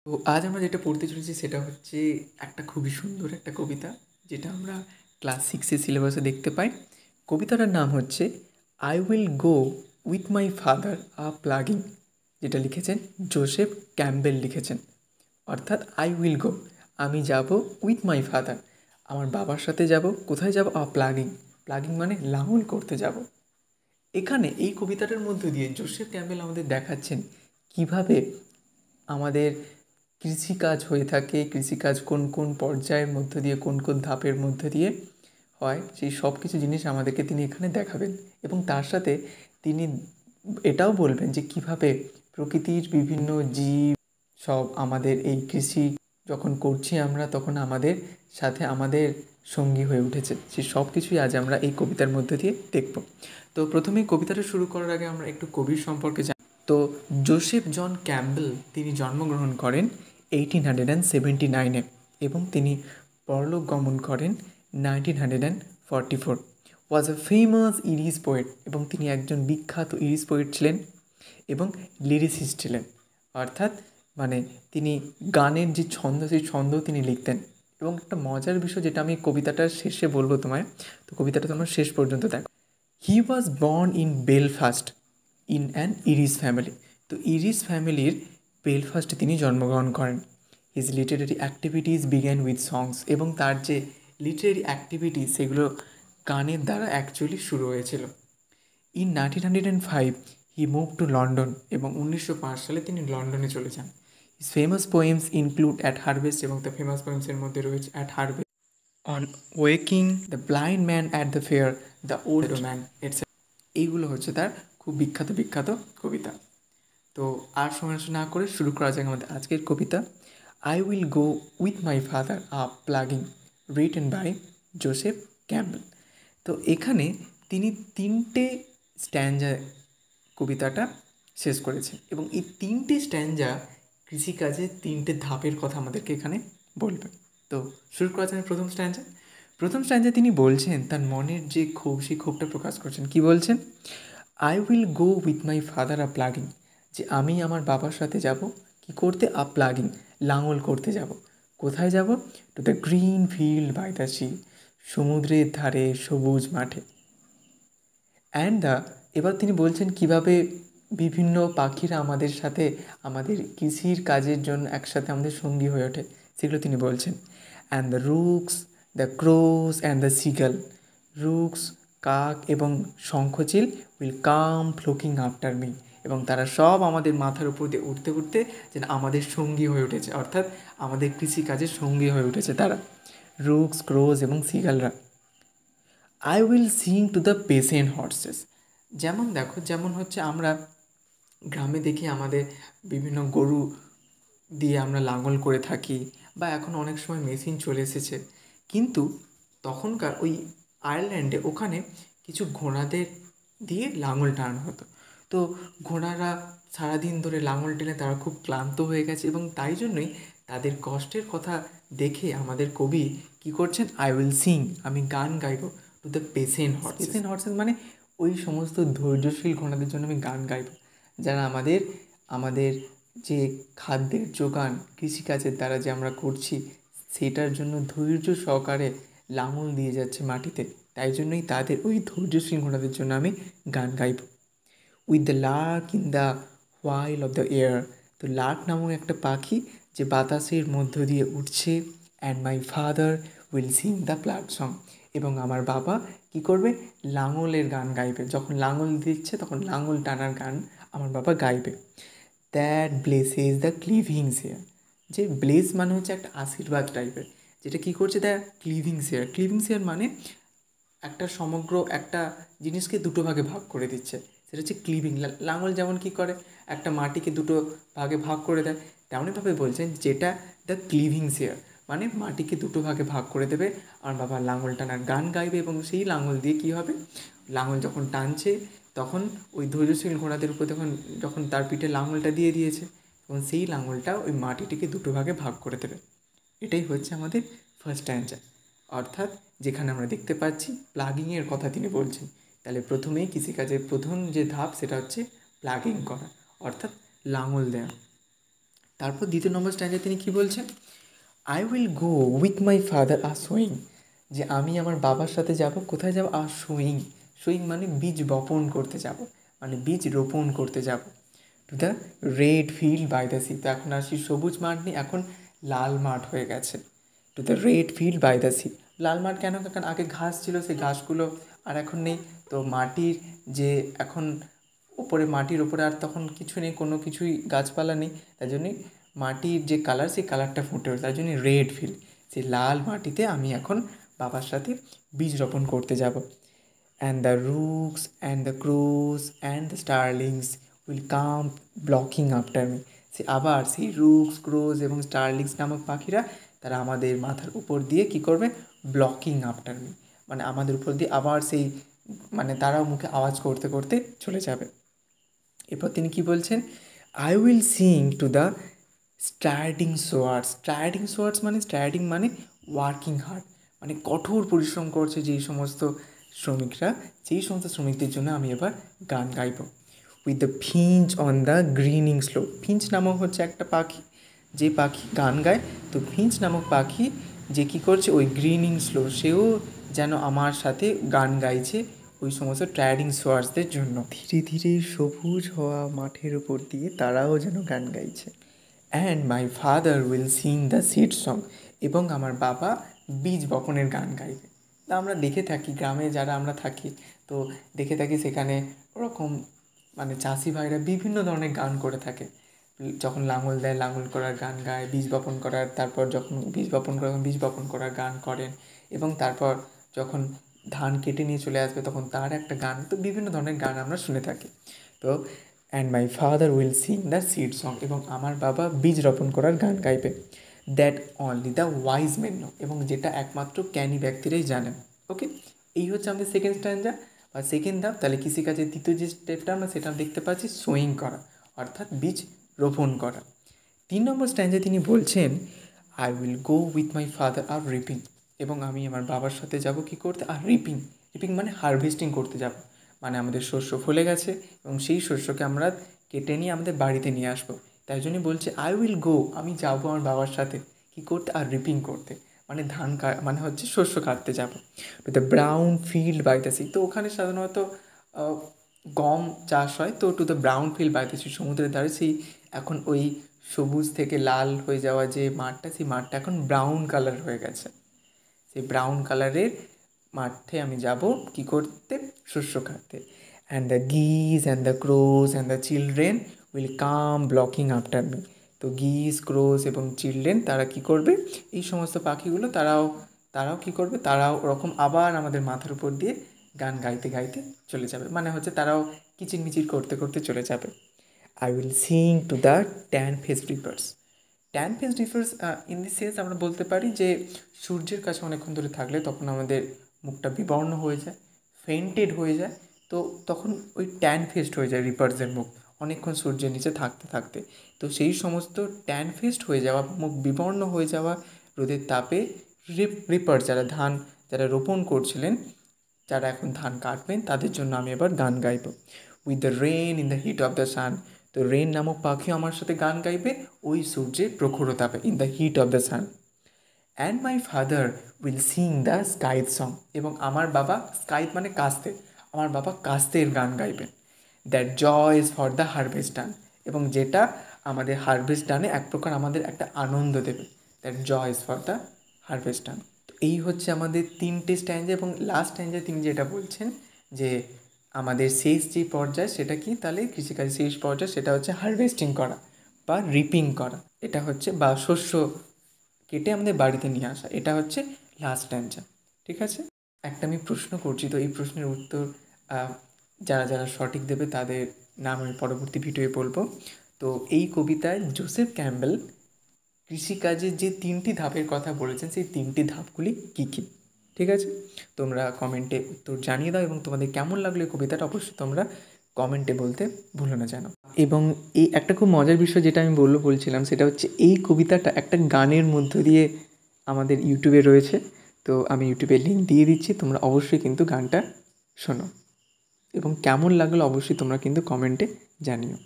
তো আজ আমরা যেটা পড়তে চলেছি সেটা হচ্ছে একটা খুবই সুন্দর একটা কবিতা, যেটা আমরা ক্লাস সিক্সের সিলেবাসে দেখতে পাই। কবিতাটার নাম হচ্ছে I will go with my father a plugging, যেটা লিখেছেন জোসেফ ক্যাম্বেল লিখেছেন। অর্থাৎ আই উইল গো, আমি যাব উইথ মাই ফাদার, আমার বাবার সাথে যাব। কোথায় যাব? আ প্লাগিং, প্লাগিং মানে লাঙল করতে যাব। এখানে এই কবিতাটার মধ্য দিয়ে জোসেফ ক্যাম্বেল আমাদের দেখাচ্ছেন কিভাবে আমাদের কৃষিকাজ হয়ে থাকে, কৃষিকাজ কোন কোন পর্যায়ের মধ্য দিয়ে, কোন কোন ধাপের মধ্য দিয়ে হয়, সেই সব কিছু জিনিস আমাদেরকে তিনি এখানে দেখাবেন। এবং তার সাথে তিনি এটাও বলবেন যে কিভাবে প্রকৃতির বিভিন্ন জীব সব আমাদের এই কৃষি যখন করছি আমরা, তখন আমাদের সাথে আমাদের সঙ্গী হয়ে উঠেছে। সেই সব কিছুই আজ আমরা এই কবিতার মধ্যে দিয়ে দেখব। তো প্রথমেই কবিতাটা শুরু করার আগে আমরা একটু কবির সম্পর্কে জানি। তো জোসেফ জন ক্যাম্বেল তিনি জন্মগ্রহণ করেন 1879-এ এবং তিনি পরলোক গমন করেন 1944। ওয়াজ এ ফেমাস ইরিশ পোয়েট, এবং তিনি একজন বিখ্যাত ইরিশ পোয়েট ছিলেন এবং লিরিসিস্ট ছিলেন। অর্থাৎ মানে তিনি গানের যে ছন্দ, সেই ছন্দও তিনি লিখতেন। এবং একটা মজার বিষয় যেটা আমি কবিতাটার শেষে বলবো তোমায়, তো কবিতাটা তোমরা শেষ পর্যন্ত দেখো। He was born in Belfast in an Irish family. তো ইরিশ ফ্যামিলির বেলফাস্টে তিনি জন্মগ্রহণ করেন। His literary activities began with songs, এবং তার যে লিটারেরি অ্যাক্টিভিটিস সেগুলো গানের দ্বারা অ্যাকচুয়ালি শুরু হয়েছিল। In 1905 he move to London, এবং 1905 সালে তিনি লন্ডনে চলে যান। His famous poems include at harvest, এবং তার ফেমাস পোয়েমসের মধ্যে রয়েছে at harvest, on waking, the blind man at the fair, the old man etcetera. এইগুলো হচ্ছে তার খুব বিখ্যাত বিখ্যাত কবিতা। তো আর সময় নষ্ট না করে শুরু করা যাক আমাদের আজকের কবিতা। I will go with my father a ploughing, written by Joseph Campbell. তো এখানে তিনি 3টে স্ট্যান্জা কবিতাটা শেষ করেছেন, এবং এই 3টে স্ট্যান্জা কৃষিকাজে 3টে ধাপের কথা আমাদেরকে এখানে বলবে। তো শুরু করা যাবে প্রথম স্ট্যান্জা। প্রথম স্ট্যান্জা তিনি বলছেন তার মনের যে ক্ষোভ, সেই ক্ষোভটা প্রকাশ করছেন। কি বলছেন? I will go with my father a plugging, যে আমি আমার বাবার সাথে যাব কি করতে? আ প্লাগিং, লাঙল করতে যাব। কোথায় যাব? To the green field by the sea, সমুদ্রের ধারে সবুজ মাঠে। অ্যান্ড দ্য, এবার তিনি বলছেন কিভাবে বিভিন্ন পাখিরা আমাদের সাথে আমাদের কৃষির কাজের জন্য একসাথে আমাদের সঙ্গী হয়ে ওঠে, সেগুলো তিনি বলছেন। And the rooks, the crows and the seagull, rooks, কাক এবং শঙ্খচিল will come flocking after me, এবং তারা সব আমাদের মাথার উপর দিয়ে উঠতে উঠতে যেন আমাদের সঙ্গী হয়ে উঠেছে, অর্থাৎ আমাদের কৃষিকাজের সঙ্গী হয়ে উঠেছে তারা, রুক্স, ক্রোজ এবং সিগালরা। I will sing to the patient horses, যেমন দেখো, যেমন হচ্ছে আমরা গ্রামে দেখি আমাদের বিভিন্ন গরু দিয়ে আমরা লাঙল করে থাকি, বা এখন অনেক সময় মেশিন চলে এসেছে, কিন্তু তখনকার ওই আয়ারল্যান্ডে ওখানে কিছু ঘোড়াদের দিয়ে লাঙল টানানো হতো। তো ঘোড়ারা সারাদিন ধরে লাঙল টেনে তারা খুব ক্লান্ত হয়ে গেছে, এবং তাই জন্যই তাদের কষ্টের কথা দেখে আমাদের কবি কী করছেন? আই উইল সিং, আমি গান গাইব two the patient horse's. Patient horse's মানে ওই সমস্ত ধৈর্যশীল ঘোড়াদের জন্য আমি গান গাইব, যারা আমাদের আমাদের যে খাদ্যের যোগান কৃষিকাজের দ্বারা যে আমরা করছি, সেটার জন্য ধৈর্য সহকারে লাঙল দিয়ে যাচ্ছে মাটিতে, তাই জন্যই তাদের ওই ধৈর্যশীল ঘোড়াদের জন্য আমি গান গাইব। With the Lark in the while of the air, তো লার্ক নামক একটা পাখি যে বাতাসের মধ্য দিয়ে উঠছে। And my father will sing the plug song, এবং আমার বাবা কি করবে? লাঙলের গান গাইবে, যখন লাঙল দিচ্ছে তখন লাঙল টানার গান আমার বাবা গাইবে। দ্যাট ব্লেসেস দ্য ক্লিভিং শেয়ার, যে ব্লেস মানে হচ্ছে একটা আশীর্বাদ টাইপের, যেটা কী করছে? দ্য ক্লিভিং শেয়ার, ক্লিভিং শেয়ার মানে একটা সমগ্র একটা জিনিসকে দুটো ভাগে ভাগ করে দিচ্ছে, সেটা হচ্ছে ক্লিভিং। লাঙল যেমন কী করে? একটা মাটিকে দুটো ভাগে ভাগ করে দেয়, তেমনইভাবে বলছেন যেটা দ্য ক্লিভিং শেয়ার, মানে মাটিকে দুটো ভাগে ভাগ করে দেবে। আর বাবা লাঙল টানার গান গাইবে, এবং সেই লাঙল দিয়ে কী হবে? লাঙল যখন টানছে তখন ওই ধৈর্যশীল ঘোড়াদের উপর যখন তার পিঠে লাঙলটা দিয়ে দিয়েছে, তখন সেই লাঙলটা ওই মাটিটিকে দুটো ভাগে ভাগ করে দেবে। এটাই হচ্ছে আমাদের ফার্স্ট অ্যান্সার, অর্থাৎ যেখানে আমরা দেখতে পাচ্ছি প্লাগিংয়ের কথা তিনি বলছেন। তাহলে প্রথমেই কৃষিকাজের প্রথম যে ধাপ সেটা হচ্ছে প্লাগিং করা, অর্থাৎ লাঙল দেওয়া। তারপর দ্বিতীয় নম্বর স্ট্যান্ডে তিনি কী বলছেন, I will go with my father আর সোয়িং, যে আমি আমার বাবার সাথে যাব, কোথায় যাব, আর সোয়িং, সোয়িং মানে বীজ বপন করতে যাব, মানে বীজ রোপণ করতে যাব, to the red field by the sea. তো এখন আর সেই সবুজ মাঠ নেই, এখন লাল মাঠ হয়ে গেছে, to the red field by the sea. লাল মাঠ কেন, কারণ আগে ঘাস ছিল, সেই ঘাসগুলো আর এখন নেই। তো মাটির যে এখন ওপরে, মাটির ওপরে আর তখন কিছু নেই, কোনো কিছুই গাছপালা নেই, তাই জন্যই মাটির যে কালার, সেই কালারটা ফুটে ওঠে, তাই জন্যই রেড ফিল্ড, সেই লাল মাটিতে আমি এখন বাবার সাথে বীজ রোপণ করতে যাব। And the rooks and the crows and the starlings will come flocking after me. সে আবার সেই রুকস, ক্রোস এবং স্টারলিংস নামক পাখিরা তারা আমাদের মাথার উপর দিয়ে কী করবে, ব্লকিং আফটার মি, মানে আমাদের উপর দিয়ে আবার সেই, মানে তারাও মুখে আওয়াজ করতে করতে চলে যাবে। এরপর তিনি কি বলছেন, I will sing to the striding sowers. Striding sowers মানে, স্ট্রাইডিং মানে ওয়ার্কিং হার্ড, মানে কঠোর পরিশ্রম করছে যেই সমস্ত শ্রমিকরা, সেই সমস্ত শ্রমিকদের জন্য আমি এবার গান গাইব। With the Finch on the greening slow. Finch নামক হচ্ছে একটা পাখি, যে পাখি গান গায়। তো ফিঞ্চ নামক পাখি যে কী করছে, ওই গ্রিনিং স্লো, সেও যেন আমার সাথে গান গাইছে ওই সমস্ত ট্রাইডিং সোয়ার্সদের জন্য। ধীরে ধীরে সবুজ হওয়া মাঠের ওপর দিয়ে তারাও যেন গান গাইছে। And my father will sing the seed song. এবং আমার বাবা বীজ বপনের গান গাইবে। তা আমরা দেখে থাকি, গ্রামে যারা আমরা থাকি, তো দেখে থাকি সেখানে ওরকম মানে চাষি ভাইরা বিভিন্ন ধরনের গান করে থাকে। যখন লাঙল দেয়, লাঙল করার গান গায়, বীজ বপন করার, তারপর যখন বীজ বপন করে বীজ বপন করার গান করেন, এবং তারপর যখন ধান কেটে নিয়ে চলে আসবে তখন তার একটা গান। তো বিভিন্ন ধরনের গান আমরা শুনে থাকি। তো and my father will sing the seed song, এবং আমার বাবা বীজ রোপণ করার গান গাইবে। That only the wise men know, এবং যেটা একমাত্র জ্ঞানী ব্যক্তিরাই জানেন। ওকে, এই হচ্ছে আমাদের সেকেন্ড স্ট্যান্ডা বা সেকেন্ড ধাপ। তাহলে কৃষিকাজের দ্বিতীয় যে স্টেপটা আমরা সেটা দেখতে পাচ্ছি, সোয়িং করা, অর্থাৎ বীজ রোপণ করা। 3 নম্বর স্ট্যান্ডে তিনি বলছেন, I will go with my father আর রিপিং, এবং আমি আমার বাবার সাথে যাব কী করতে, আর রিপিং। রিপিং মানে হারভেস্টিং করতে যাব, মানে আমাদের শস্য ফলে গেছে এবং সেই শস্যকে আমরা কেটে নিয়ে আমাদের বাড়িতে নিয়ে আসবো। তাই জন্যই বলছে আই উইল গো, আমি যাবো আমার বাবার সাথে কী করতে, আর রিপিং করতে, মানে ধান মানে হচ্ছে শস্য কাটতে যাবো। To the brown field by the sea. তো ওখানে সাধারণত গম চাষ হয়। তো to the brown field by the sea, সমুদ্রের ধারে সেই এখন ওই সবুজ থেকে লাল হয়ে যাওয়া যে মাঠটা, সেই মাঠটা এখন ব্রাউন কালার হয়ে গেছে। সেই ব্রাউন কালারের মাঠে আমি যাব কী করতে, শস্য কাটতে। And the geese and the crows and the children will come flocking after me. তো গিজ, ক্রোজ এবং চিলড্রেন তারা কী করবে, এই সমস্ত পাখিগুলো তারাও কী করবে, তারাও ওরকম আবার আমাদের মাথার উপর দিয়ে গান গাইতে গাইতে চলে যাবে, মানে হচ্ছে তারাও কিচিরমিচির করতে করতে চলে যাবে। I will sing to the tan faced rivers. Tan faced rivers in the sense আমরা বলতে পারি যে সূর্যের কাছে অনেকক্ষণ ধরে থাকলে তখন আমাদের মুখটা বিবর্ণ হয়ে যায়, ফেন্টেড হয়ে যায়। তো তখন ওই ট্যান ফেসড হয়ে যায় রিপার্সের মুখ, অনেকক্ষণ সূর্যের নিচে থাকতে থাকতে। তো সেই সমস্ত ট্যান ফেসড হয়ে যাওয়া, মুখ বিবর্ণ হয়ে যাওয়া রোদের তাপে রিপার্স যারা রোপণ করছিলেন, যারা এখন ধান কাটবেন, তাদের জন্য আমি এবার গান গাইব। With the rain in the heat of the sun. তো রেন নামক পাখিও আমার সাথে গান গাইবে ওই সূর্যের প্রখর তাপে, in the heat of the sun. And my father will sing the scythe song. এবং আমার বাবা, স্কাইথ মানে কাস্তে, আমার বাবা কাস্তের গান গাইবেন। That joy is for the harvest done. এবং যেটা আমাদের হারভেস্ট ডানে এক প্রকার আমাদের একটা আনন্দ দেবে। That joy is for the harvest done. তো এই হচ্ছে আমাদের 3টে স্ট্যান্ডা। এবং লাস্ট স্ট্যান্ডায় তিনি যেটা বলছেন যে আমাদের শেষ যে পর্যায় সেটা কি, তাহলে কৃষিকাজের শেষ পর্যায় সেটা হচ্ছে হারভেস্টিং করা বা রিপিং করা। এটা হচ্ছে বা শস্য কেটে আমাদের বাড়িতে নিয়ে আসা, এটা হচ্ছে লাস্ট স্ট্যান্ডা। ঠিক আছে, একটা আমি প্রশ্ন করছি, তো এই প্রশ্নের উত্তর যারা যারা সঠিক দেবে তাদের নাম আমি পরবর্তী ভিডিওয়ে বলবো। তো এই কবিতায় জোসেফ ক্যাম্বেল কৃষিকাজের যে 3টি ধাপের কথা বলেছেন, সেই 3টি ধাপগুলি কী কী। ঠিক আছে, তোমরা কমেন্টে উত্তর জানিয়ে দাও এবং তোমাদের কেমন লাগলো এই কবিতাটা অবশ্যই তোমরা কমেন্টে বলতে ভুলো না যেন। এবং এই একটা খুব মজার বিষয় যেটা আমি বলছিলাম সেটা হচ্ছে এই কবিতাটা একটা গানের মধ্য দিয়ে আমাদের ইউটিউবে রয়েছে। তো আমি ইউটিউবে লিঙ্ক দিয়ে দিচ্ছি, তোমরা অবশ্যই কিন্তু গানটা শোনো এবং কেমন লাগলো অবশ্যই তোমরা কিন্তু কমেন্টে জানিও।